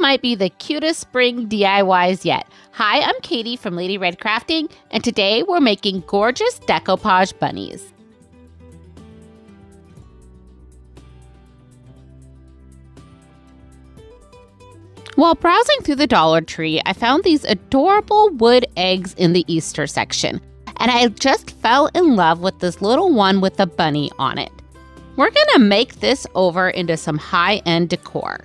might be the cutest spring DIYs yet. Hi, I'm Katie from Lady Red Crafting, and today we're making gorgeous decoupage bunnies. While browsing through the Dollar Tree, I found these adorable wood eggs in the Easter section, and I just fell in love with this little one with a bunny on it. We're gonna make this over into some high-end decor.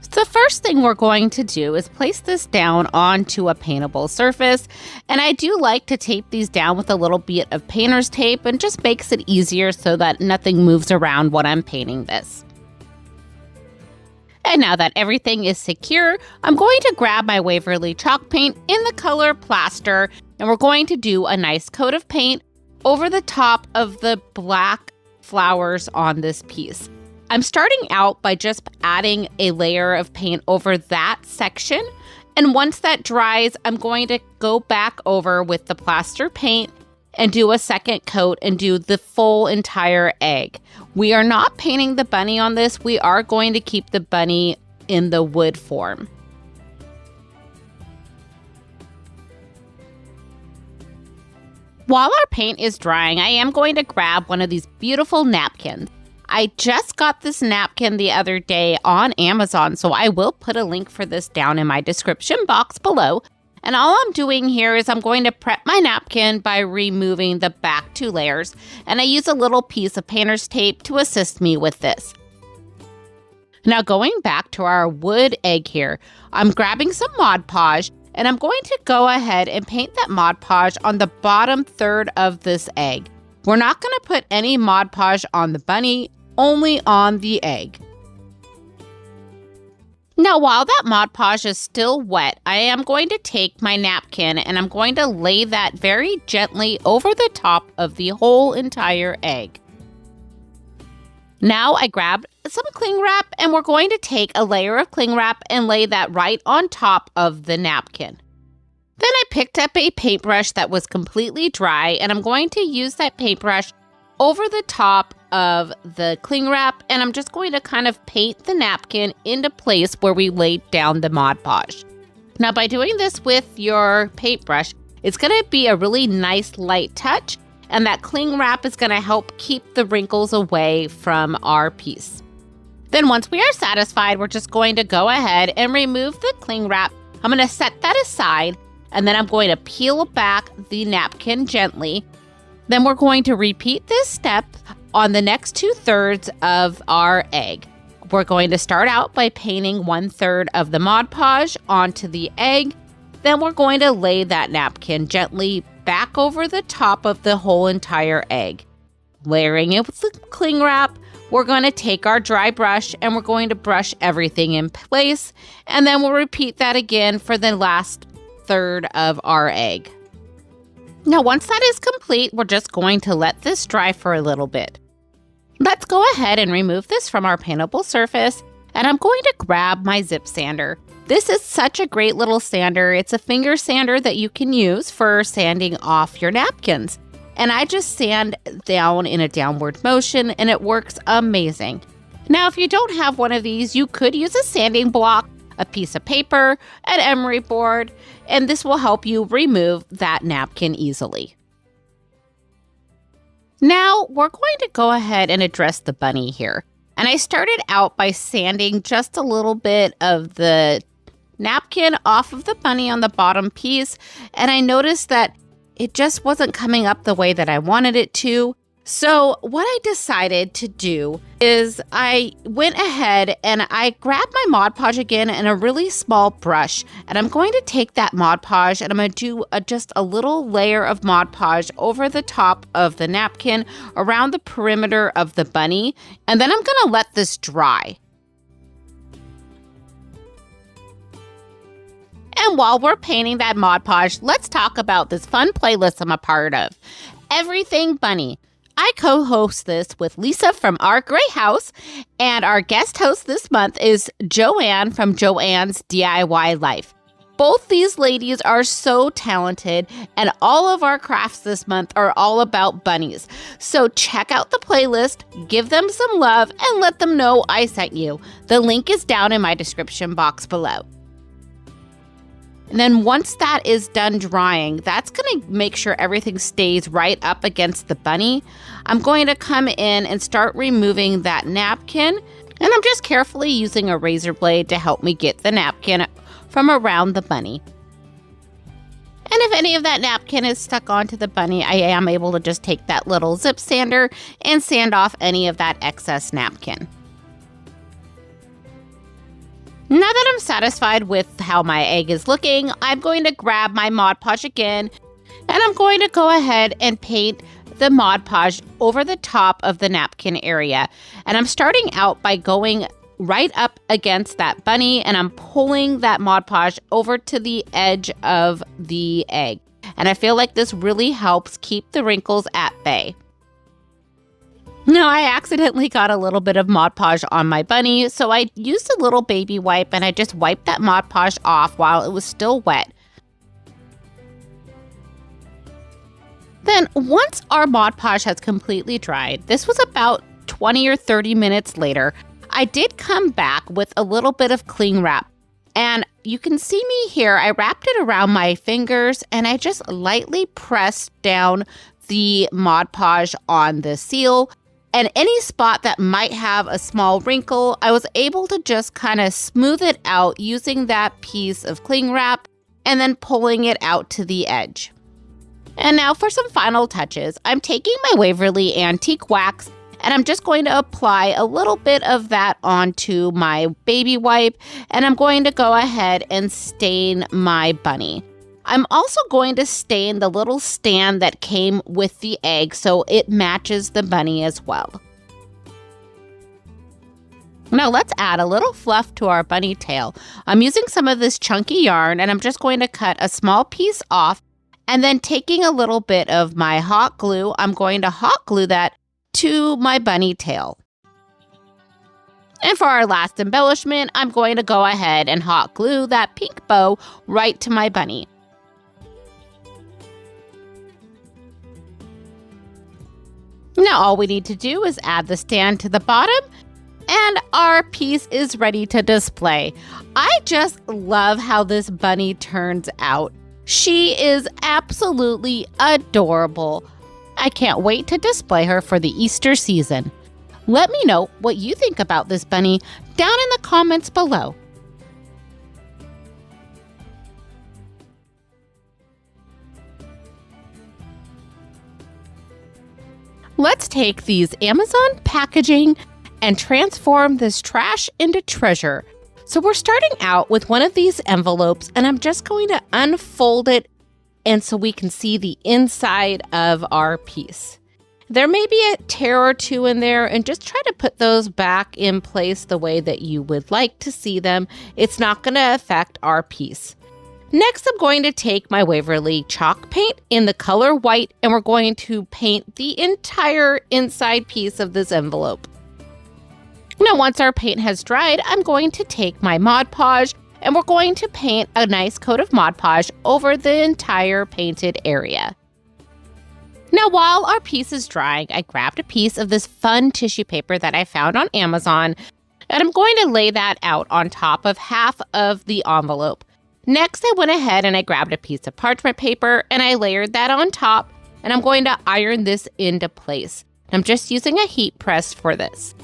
So the first thing we're going to do is place this down onto a paintable surface, and I do like to tape these down with a little bit of painter's tape, and just makes it easier so that nothing moves around when I'm painting this. And now that everything is secure, I'm going to grab my Waverly chalk paint in the color Plaster, and we're going to do a nice coat of paint over the top of the black flowers on this piece. I'm starting out by just adding a layer of paint over that section, and once that dries, I'm going to go back over with the plaster paint and do a second coat and do the full entire egg. We are not painting the bunny on this. We are going to keep the bunny in the wood form. While our paint is drying, I am going to grab one of these beautiful napkins. I just got this napkin the other day on Amazon, so I will put a link for this down in my description box below. And all I'm doing here is I'm going to prep my napkin by removing the back two layers, and I use a little piece of painter's tape to assist me with this. Now going back to our wood egg here, I'm grabbing some Mod Podge, and I'm going to go ahead and paint that Mod Podge on the bottom third of this egg. We're not going to put any Mod Podge on the bunny, only on the egg. Now, while that Mod Podge is still wet, I am going to take my napkin and I'm going to lay that very gently over the top of the whole entire egg. Now I grabbed some cling wrap, and we're going to take a layer of cling wrap and lay that right on top of the napkin. Then I picked up a paintbrush that was completely dry, and I'm going to use that paintbrush over the top of the cling wrap, and I'm just going to kind of paint the napkin into place where we laid down the Mod Podge. Now by doing this with your paintbrush, it's going to be a really nice light touch, and that cling wrap is going to help keep the wrinkles away from our piece. Then once we are satisfied, we're just going to go ahead and remove the cling wrap. I'm going to set that aside, and then I'm going to peel back the napkin gently. Then we're going to repeat this step on the next 2/3 of our egg. We're going to start out by painting 1/3 of the Mod Podge onto the egg. Then we're going to lay that napkin gently back over the top of the whole entire egg. Layering it with the cling wrap, we're going to take our dry brush and we're going to brush everything in place. And then we'll repeat that again for the last third of our egg. Now, once that is complete, we're just going to let this dry for a little bit. Let's go ahead and remove this from our paintable surface, and I'm going to grab my zip sander. This is such a great little sander. It's a finger sander that you can use for sanding off your napkins. And I just sand down in a downward motion, and it works amazing. Now, if you don't have one of these, you could use a sanding block, a piece of paper, an emery board, and this will help you remove that napkin easily. Now, we're going to go ahead and address the bunny here. And I started out by sanding just a little bit of the napkin off of the bunny on the bottom piece, and I noticed that it just wasn't coming up the way that I wanted it to. So what I decided to do is I went ahead and I grabbed my Mod Podge again in a really small brush, and I'm going to take that Mod Podge and I'm going to do just a little layer of Mod Podge over the top of the napkin around the perimeter of the bunny, and then I'm going to let this dry. And while we're painting that Mod Podge, let's talk about this fun playlist I'm a part of, Everything Bunny. I co-host this with Lisa from Our Gray House, and our guest host this month is Joanne from Joanne's DIY Life. Both these ladies are so talented, and all of our crafts this month are all about bunnies. So check out the playlist, give them some love, and let them know I sent you. The link is down in my description box below. And then once that is done drying, that's going to make sure everything stays right up against the bunny. I'm going to come in and start removing that napkin, and I'm just carefully using a razor blade to help me get the napkin from around the bunny. And if any of that napkin is stuck onto the bunny, I am able to just take that little zip sander and sand off any of that excess napkin. Now that I'm satisfied with how my egg is looking, I'm going to grab my Mod Podge again, and I'm going to go ahead and paint the Mod Podge over the top of the napkin area. And I'm starting out by going right up against that bunny, and I'm pulling that Mod Podge over to the edge of the egg. And I feel like this really helps keep the wrinkles at bay. Now, I accidentally got a little bit of Mod Podge on my bunny, so I used a little baby wipe and I just wiped that Mod Podge off while it was still wet. Then, once our Mod Podge has completely dried, this was about 20 or 30 minutes later, I did come back with a little bit of cling wrap. And you can see me here, I wrapped it around my fingers and I just lightly pressed down the Mod Podge on the seal. And any spot that might have a small wrinkle, I was able to just kind of smooth it out using that piece of cling wrap and then pulling it out to the edge. And now for some final touches, I'm taking my Waverly Antique Wax and I'm just going to apply a little bit of that onto my baby wipe, and I'm going to go ahead and stain my bunny. I'm also going to stain the little stand that came with the egg so it matches the bunny as well. Now let's add a little fluff to our bunny tail. I'm using some of this chunky yarn and I'm just going to cut a small piece off, and then taking a little bit of my hot glue, I'm going to hot glue that to my bunny tail. And for our last embellishment, I'm going to go ahead and hot glue that pink bow right to my bunny. Now all we need to do is add the stand to the bottom, and our piece is ready to display. I just love how this bunny turns out. She is absolutely adorable. I can't wait to display her for the Easter season. Let me know what you think about this bunny down in the comments below. Let's take these Amazon packaging and transform this trash into treasure. So we're starting out with one of these envelopes, and I'm just going to unfold it and so we can see the inside of our piece. There may be a tear or two in there, and just try to put those back in place the way that you would like to see them. It's not going to affect our piece. Next, I'm going to take my Waverly chalk paint in the color white, and we're going to paint the entire inside piece of this envelope. Now, once our paint has dried, I'm going to take my Mod Podge, and we're going to paint a nice coat of Mod Podge over the entire painted area. Now, while our piece is drying, I grabbed a piece of this fun tissue paper that I found on Amazon, and I'm going to lay that out on top of half of the envelope. Next, I went ahead and I grabbed a piece of parchment paper and I layered that on top, and I'm going to iron this into place. I'm just using a heat press for this.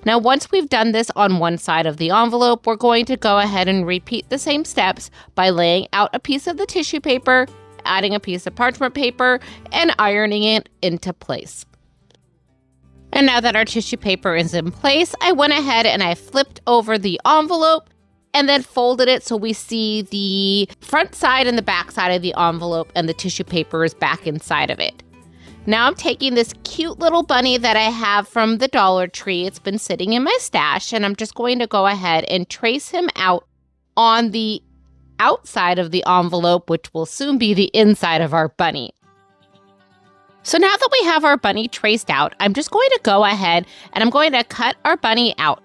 Now, once we've done this on one side of the envelope, we're going to go ahead and repeat the same steps by laying out a piece of the tissue paper, adding a piece of parchment paper, and ironing it into place. And now that our tissue paper is in place, I went ahead and I flipped over the envelope and then folded it so we see the front side and the back side of the envelope, and the tissue paper is back inside of it. Now I'm taking this cute little bunny that I have from the Dollar Tree. It's been sitting in my stash, and I'm just going to go ahead and trace him out on the outside of the envelope, which will soon be the inside of our bunny. So now that we have our bunny traced out, I'm just going to go ahead and I'm going to cut our bunny out.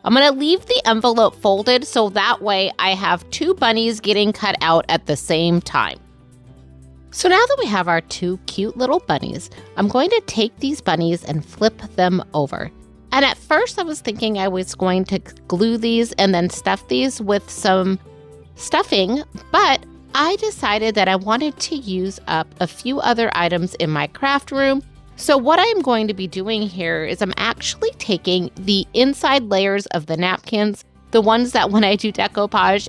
I'm going to leave the envelope folded so that way I have 2 bunnies getting cut out at the same time. So now that we have our 2 cute little bunnies, I'm going to take these bunnies and flip them over. And at first I was thinking I was going to glue these and then stuff these with some stuffing, but I decided that I wanted to use up a few other items in my craft room. So what I'm going to be doing here is I'm actually taking the inside layers of the napkins, the ones that when I do decoupage,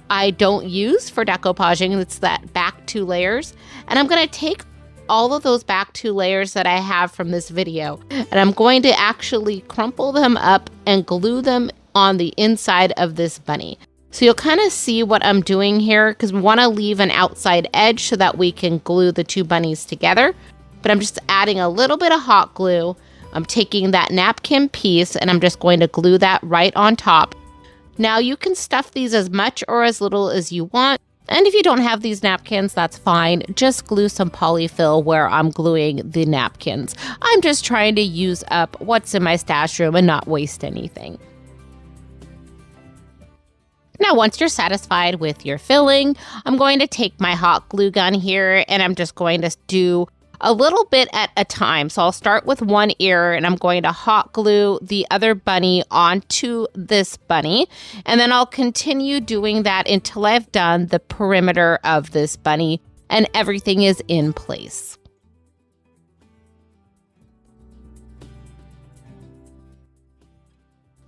I don't use for decoupaging. It's that back 2 layers. And I'm going to take all of those back 2 layers that I have from this video, and I'm going to actually crumple them up and glue them on the inside of this bunny. So you'll kind of see what I'm doing here because we want to leave an outside edge so that we can glue the 2 bunnies together. But I'm just adding a little bit of hot glue. I'm taking that napkin piece and I'm just going to glue that right on top. Now you can stuff these as much or as little as you want. And if you don't have these napkins, that's fine. Just glue some polyfill where I'm gluing the napkins. I'm just trying to use up what's in my stash room and not waste anything. Now, once you're satisfied with your filling, I'm going to take my hot glue gun here and I'm just going to do a little bit at a time. So I'll start with one ear and I'm going to hot glue the other bunny onto this bunny. And then I'll continue doing that until I've done the perimeter of this bunny and everything is in place.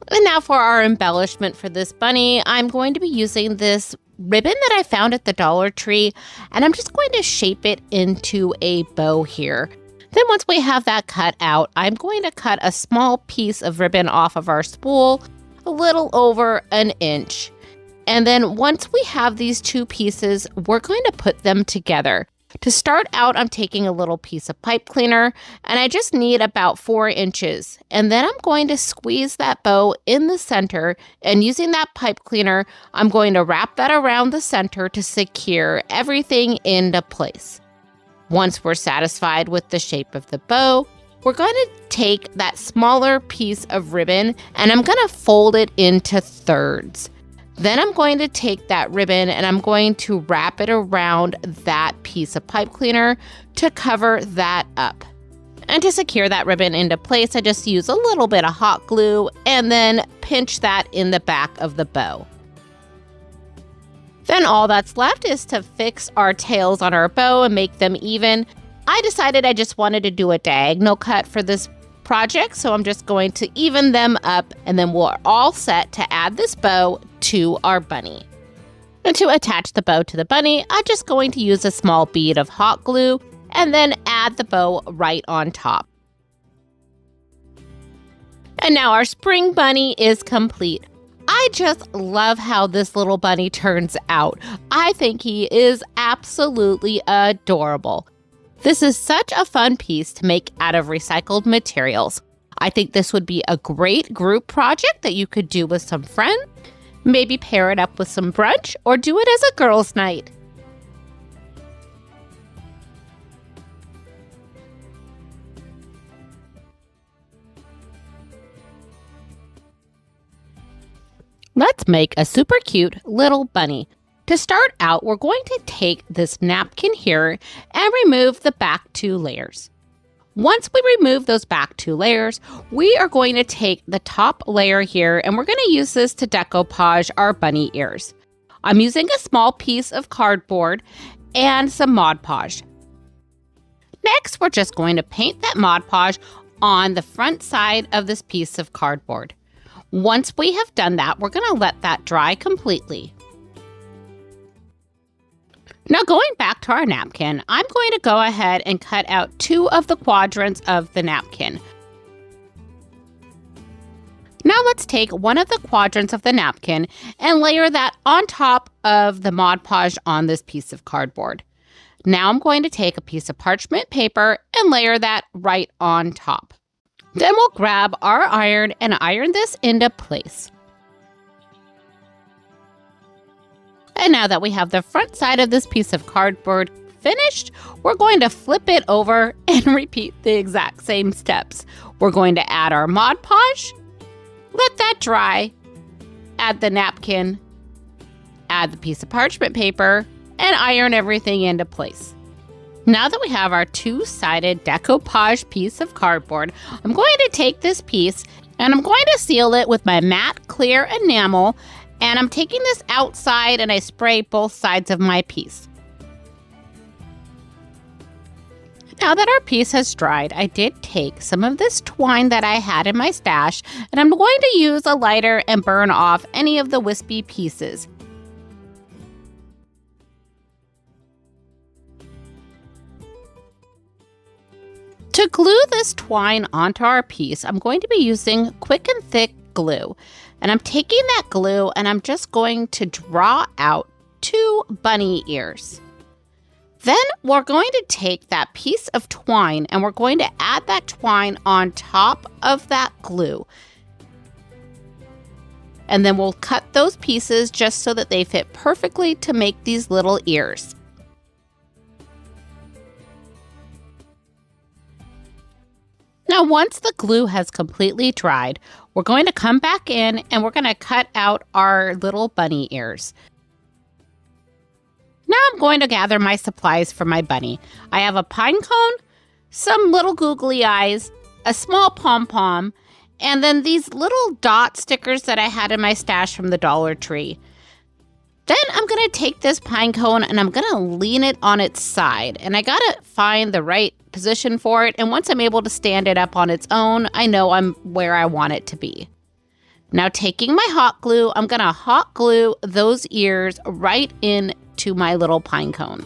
And now for our embellishment for this bunny, I'm going to be using this ribbon that I found at the Dollar Tree, and I'm just going to shape it into a bow here. Then once we have that cut out, I'm going to cut a small piece of ribbon off of our spool, a little over 1 inch. And then once we have these 2 pieces, we're going to put them together. To start out, I'm taking a little piece of pipe cleaner, and I just need about 4 inches. And then I'm going to squeeze that bow in the center, and using that pipe cleaner, I'm going to wrap that around the center to secure everything into place. Once we're satisfied with the shape of the bow, we're going to take that smaller piece of ribbon, and I'm going to fold it into thirds. Then I'm going to take that ribbon and I'm going to wrap it around that piece of pipe cleaner to cover that up. And to secure that ribbon into place, I just use a little bit of hot glue and then pinch that in the back of the bow. Then all that's left is to fix our tails on our bow and make them even. I decided I just wanted to do a diagonal cut for this project, so I'm just going to even them up and then we're all set to add this bow to our bunny. And to attach the bow to the bunny, I'm just going to use a small bead of hot glue and then add the bow right on top. And now our spring bunny is complete. I just love how this little bunny turns out. I think he is absolutely adorable. This is such a fun piece to make out of recycled materials. I think this would be a great group project that you could do with some friends. Maybe pair it up with some brunch or do it as a girls' night. Let's make a super cute little bunny. To start out, we're going to take this napkin here and remove the back 2 layers. Once we remove those back 2 layers, we are going to take the top layer here and we're going to use this to decoupage our bunny ears. I'm using a small piece of cardboard and some Mod Podge. Next, we're just going to paint that Mod Podge on the front side of this piece of cardboard. Once we have done that, we're going to let that dry completely. Now going back to our napkin, I'm going to go ahead and cut out 2 of the quadrants of the napkin. Now let's take one of the quadrants of the napkin and layer that on top of the Mod Podge on this piece of cardboard. Now I'm going to take a piece of parchment paper and layer that right on top. Then we'll grab our iron and iron this into place. And now that we have the front side of this piece of cardboard finished, we're going to flip it over and repeat the exact same steps. We're going to add our Mod Podge, Let that dry. Add the napkin, add the piece of parchment paper, and iron everything into place. Now that we have our two-sided decoupage piece of cardboard, I'm going to take this piece and I'm going to seal it with my matte clear enamel, and I'm taking this outside and I spray both sides of my piece. Now that our piece has dried, I did take some of this twine that I had in my stash, and I'm going to use a lighter and burn off any of the wispy pieces. To glue this twine onto our piece, I'm going to be using quick and thick glue. And I'm taking that glue and I'm just going to draw out 2 bunny ears. Then we're going to take that piece of twine and we're going to add that twine on top of that glue. And then we'll cut those pieces just so that they fit perfectly to make these little ears. Now, once the glue has completely dried, we're going to come back in and we're going to cut out our little bunny ears. Now I'm going to gather my supplies for my bunny. I have a pine cone, some little googly eyes, a small pom-pom, and then these little dot stickers that I had in my stash from the Dollar Tree. Then I'm going to take this pine cone and I'm going to lean it on its side. And I got to find the right position for it. And once I'm able to stand it up on its own, I know I'm where I want it to be. Now taking my hot glue, I'm going to hot glue those ears right into my little pine cone.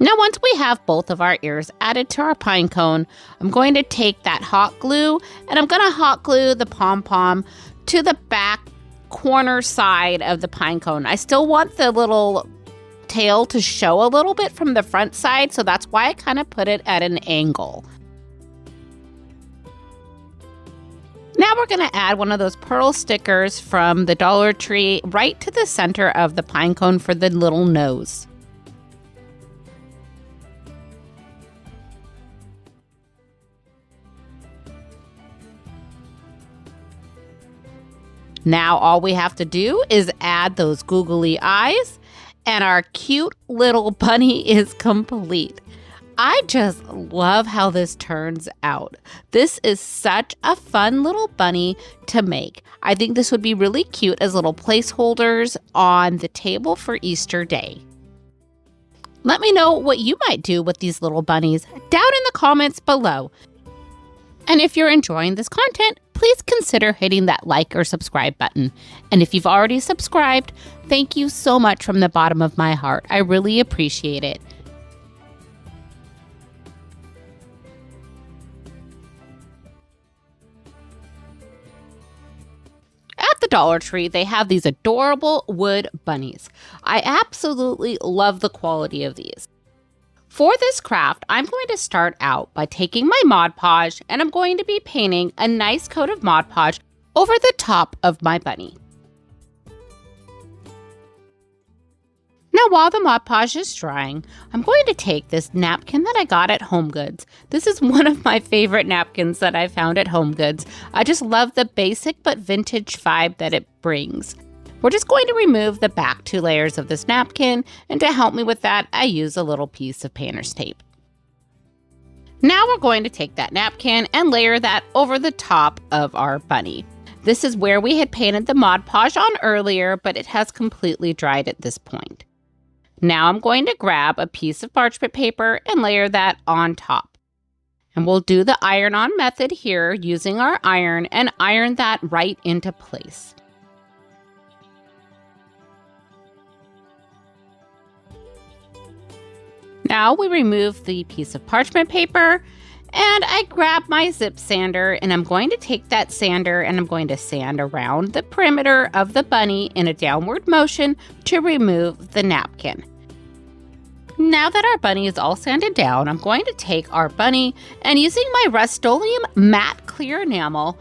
Now, once we have both of our ears added to our pine cone, I'm going to take that hot glue and I'm going to hot glue the pom-pom to the back corner side of the pine cone. I still want the little tail to show a little bit from the front side, so that's why I kind of put it at an angle. Now we're going to add one of those pearl stickers from the Dollar Tree right to the center of the pine cone for the little nose. Now all we have to do is add those googly eyes and our cute little bunny is complete. I just love how this turns out. This is such a fun little bunny to make. I think this would be really cute as little placeholders on the table for Easter Day. Let me know what you might do with these little bunnies down in the comments below. And if you're enjoying this content, please consider hitting that like or subscribe button. And if you've already subscribed, thank you so much from the bottom of my heart. I really appreciate it. At the Dollar Tree, they have these adorable wood bunnies. I absolutely love the quality of these. For this craft, I'm going to start out by taking my Mod Podge and I'm going to be painting a nice coat of Mod Podge over the top of my bunny. Now while the Mod Podge is drying, I'm going to take this napkin that I got at HomeGoods. This is one of my favorite napkins that I found at HomeGoods. I just love the basic but vintage vibe that it brings. We're just going to remove the back 2 layers of this napkin, and to help me with that, I use a little piece of painter's tape. Now we're going to take that napkin and layer that over the top of our bunny. This is where we had painted the Mod Podge on earlier, but it has completely dried at this point. Now I'm going to grab a piece of parchment paper and layer that on top. And we'll do the iron-on method here using our iron and iron that right into place. Now we remove the piece of parchment paper and I grab my zip sander and I'm going to take that sander and I'm going to sand around the perimeter of the bunny in a downward motion to remove the napkin. Now that our bunny is all sanded down, I'm going to take our bunny and using my Rust-Oleum matte clear enamel,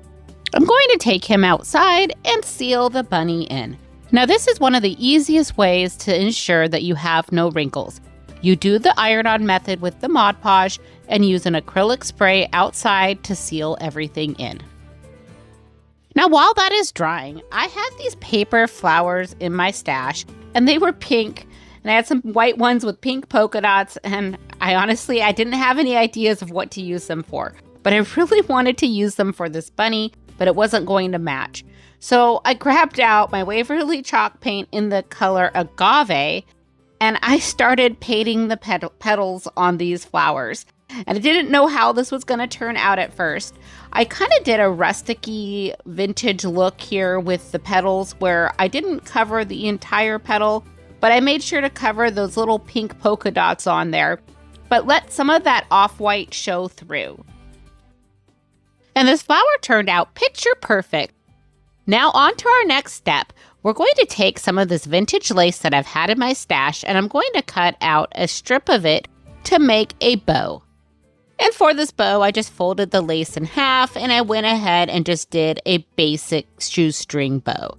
I'm going to take him outside and seal the bunny in. Now this is one of the easiest ways to ensure that you have no wrinkles. You do the iron-on method with the Mod Podge and use an acrylic spray outside to seal everything in. Now while that is drying, I had these paper flowers in my stash and they were pink. And I had some white ones with pink polka dots, and I didn't have any ideas of what to use them for. But I really wanted to use them for this bunny, but it wasn't going to match. So I grabbed out my Waverly chalk paint in the color Agave, and I started painting the petals on these flowers. And I didn't know how this was going to turn out at first. I kind of did a rustic-y vintage look here with the petals where I didn't cover the entire petal, but I made sure to cover those little pink polka dots on there, but let some of that off-white show through. And this flower turned out picture perfect. Now on to our next step. We're going to take some of this vintage lace that I've had in my stash, and I'm going to cut out a strip of it to make a bow. And for this bow, I just folded the lace in half, and I went ahead and just did a basic shoestring bow.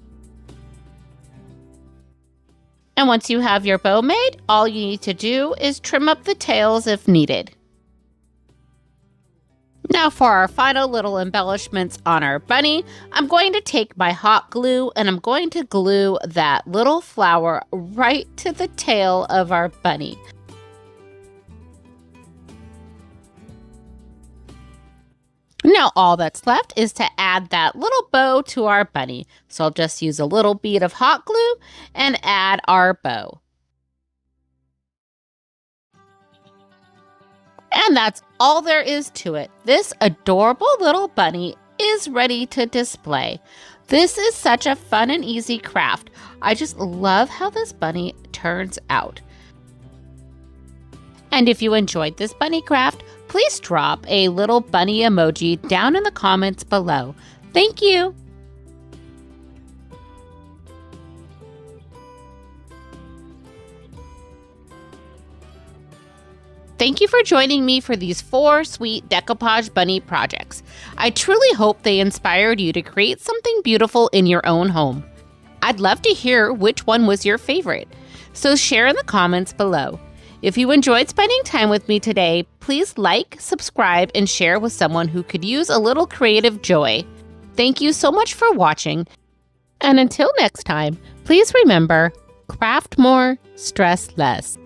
And once you have your bow made, all you need to do is trim up the tails if needed. Now for our final little embellishments on our bunny, I'm going to take my hot glue and I'm going to glue that little flower right to the tail of our bunny. Now all that's left is to add that little bow to our bunny. So I'll just use a little bead of hot glue and add our bow. And that's all there is to it. This adorable little bunny is ready to display. This is such a fun and easy craft. I just love how this bunny turns out. And if you enjoyed this bunny craft, please drop a little bunny emoji down in the comments below. Thank you! Thank you for joining me for these 4 sweet decoupage bunny projects. I truly hope they inspired you to create something beautiful in your own home. I'd love to hear which one was your favorite, so share in the comments below. If you enjoyed spending time with me today, please like, subscribe, and share with someone who could use a little creative joy. Thank you so much for watching, and until next time, please remember, craft more, stress less.